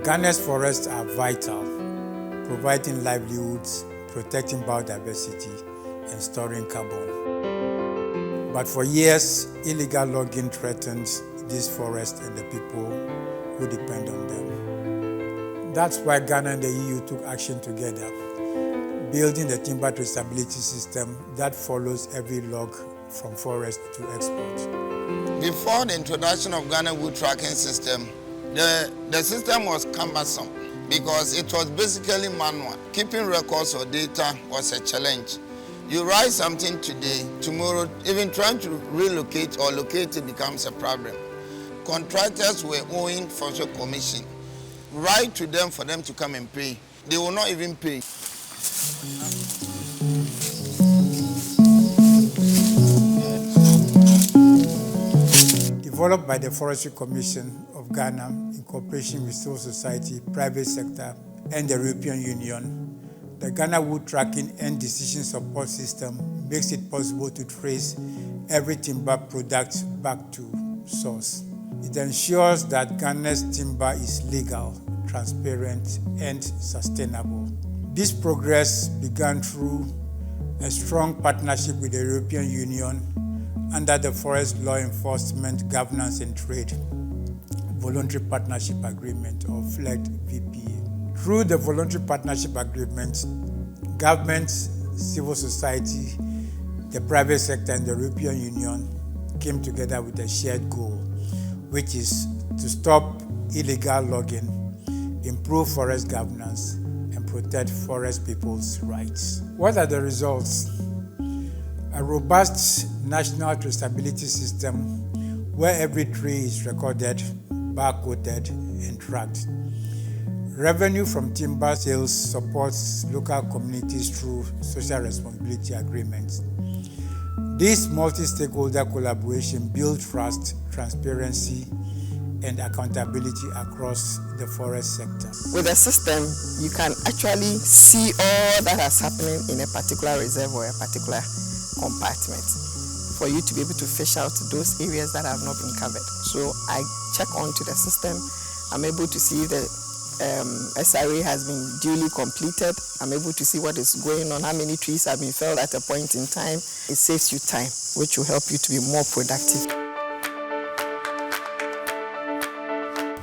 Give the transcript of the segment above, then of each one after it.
Ghana's forests are vital, providing livelihoods, protecting biodiversity, and storing carbon. But for years, illegal logging threatens these forests and the people who depend on them. That's why Ghana and the EU took action together, building the timber traceability system that follows every log from forest to export. Before the introduction of Ghana wood tracking system, the system was cumbersome because it was basically manual. Keeping records or data was a challenge. You write something today, tomorrow, even trying to relocate or locate it becomes a problem. Contractors were owing social commission. Write to them for them to come and pay. They will not even pay. Developed by the Forestry Commission of Ghana in cooperation with civil society, private sector, and the European Union, the Ghana Wood Tracking and Decision Support System makes it possible to trace every timber product back to source. It ensures that Ghana's timber is legal, transparent, and sustainable. This progress began through a strong partnership with the European Union under the Forest Law Enforcement, Governance and Trade Voluntary Partnership Agreement, or FLEGT VPA. Through the Voluntary Partnership Agreement, governments, civil society, the private sector, and the European Union came together with a shared goal, which is to stop illegal logging, improve forest governance, and protect forest people's rights. What are the results? A robust national traceability system where every tree is recorded, barcoded, and tracked. Revenue from timber sales supports local communities through social responsibility agreements. This multi-stakeholder collaboration builds trust, transparency, and accountability across the forest sector. With the system, you can actually see all that is happening in a particular reserve or a particular compartment for you to be able to fish out those areas that have not been covered. So I check onto the system. I'm able to see the SRA has been duly completed. I'm able to see what is going on, how many trees have been felled at a point in time. It saves you time, which will help you to be more productive.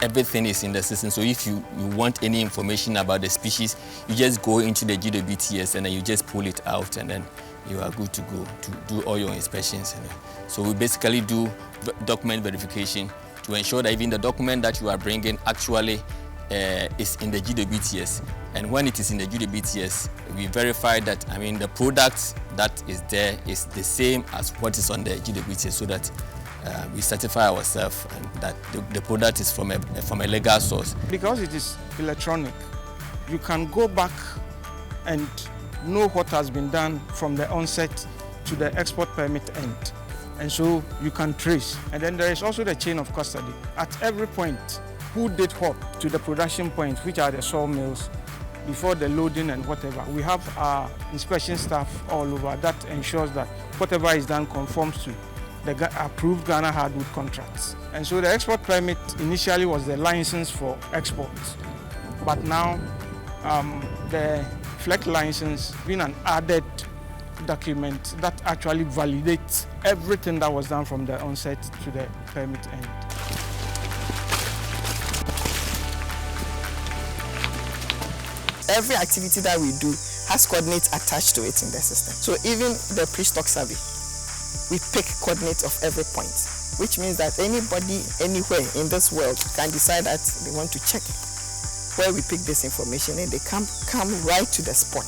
Everything is in the system, so if you want any information about the species, you just go into the GWTS and then you just pull it out, and then you are good to go to do all your inspections. So we basically do document verification to ensure that even the document that you are bringing actually is in the GWTS. And when it is in the GWTS, we verify that, the product that is there is the same as what is on the GWTS, so that we certify ourselves that the product is from a legal source. Because it is electronic, you can go back and know what has been done from the onset to the export permit end. And so you can trace. And then there is also the chain of custody. At every point, who did what to the production points, which are the sawmills, before the loading and whatever. We have our inspection staff all over that ensures that whatever is done conforms to the approved Ghana hardwood contracts. And so the export permit initially was the license for exports, but now the FLEGT license being an added document that actually validates everything that was done from the onset to the permit end. Every activity that we do has coordinates attached to it in the system. So even the pre-stock survey, we pick coordinates of every point, which means that anybody, anywhere in this world can decide that they want to check where we pick this information, and they come right to the spot.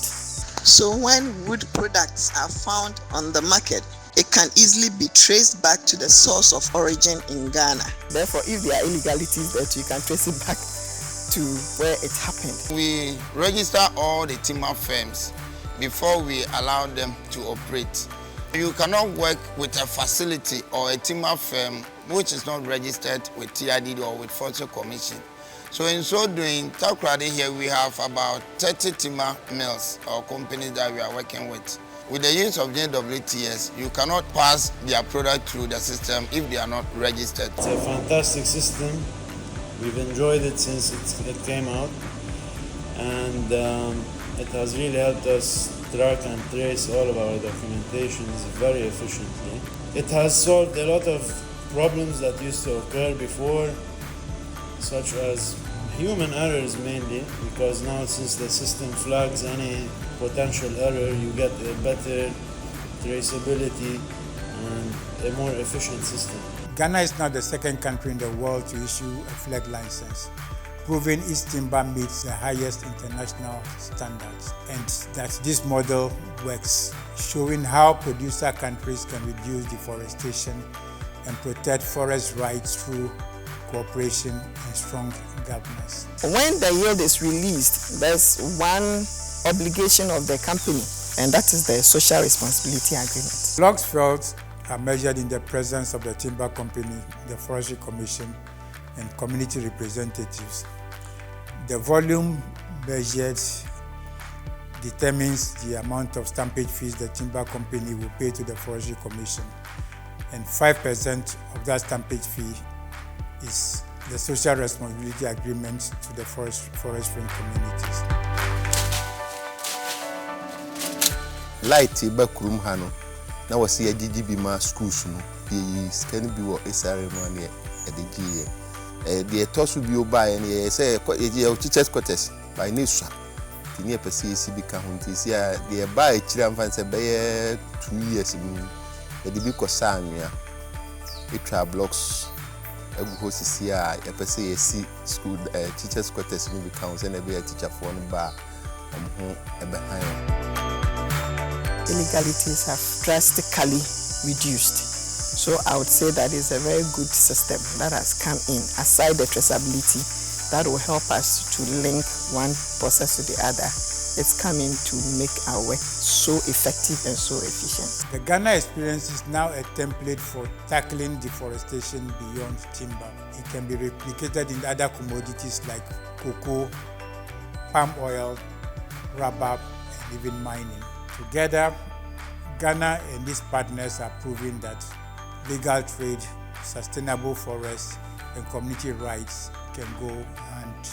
So when wood products are found on the market, it can easily be traced back to the source of origin in Ghana. Therefore, if there are illegalities there, you can trace it back to where it happened. We register all the timber firms before we allow them to operate. You cannot work with a facility or a timber firm which is not registered with TID or with Forestry Commission. So in so doing, Takoradi here we have about 30 timber mills or companies that we are working with. With the use of JWTS, you cannot pass their product through the system if they are not registered. It's a fantastic system. We've enjoyed it since it came out, and it has really helped us track and trace all of our documentations very efficiently. It has solved a lot of problems that used to occur before, such as human errors mainly, because now since the system flags any potential error, you get a better traceability and a more efficient system. Ghana is now the second country in the world to issue a flag license, proving its timber meets the highest international standards, and that this model works, showing how producer countries can reduce deforestation and protect forest rights through cooperation and strong governance. When the yield is released, there's one obligation of the company, and that is the social responsibility agreement. Logs felled are measured in the presence of the timber company, the forestry commission, and community representatives. The volume measured determines the amount of stampage fees the timber company will pay to the forestry commission, and 5% of that stampage fee is the social responsibility agreement to the forestry communities. Light ba kurum ha no na wose agigi bi ma schools no bi scan bi wo SRM no ne edegi the tosu bi oba ne say teachers quarters by nesu tini epese bi ka hunti si a the ba ekira mfa se be 2 years mu e bi ko sa anwea etwa blocks egu hosisi a epese yesi school teachers quarters no bi ka hunse na be teacher for no ba ho ebe han. Illegalities have drastically reduced. So I would say that is a very good system that has come in, aside the traceability that will help us to link one process to the other. It's coming to make our work so effective and so efficient. The Ghana experience is now a template for tackling deforestation beyond timber. It can be replicated in other commodities like cocoa, palm oil, rubber, and even mining. Together, Ghana and its partners are proving that legal trade, sustainable forests, and community rights can go hand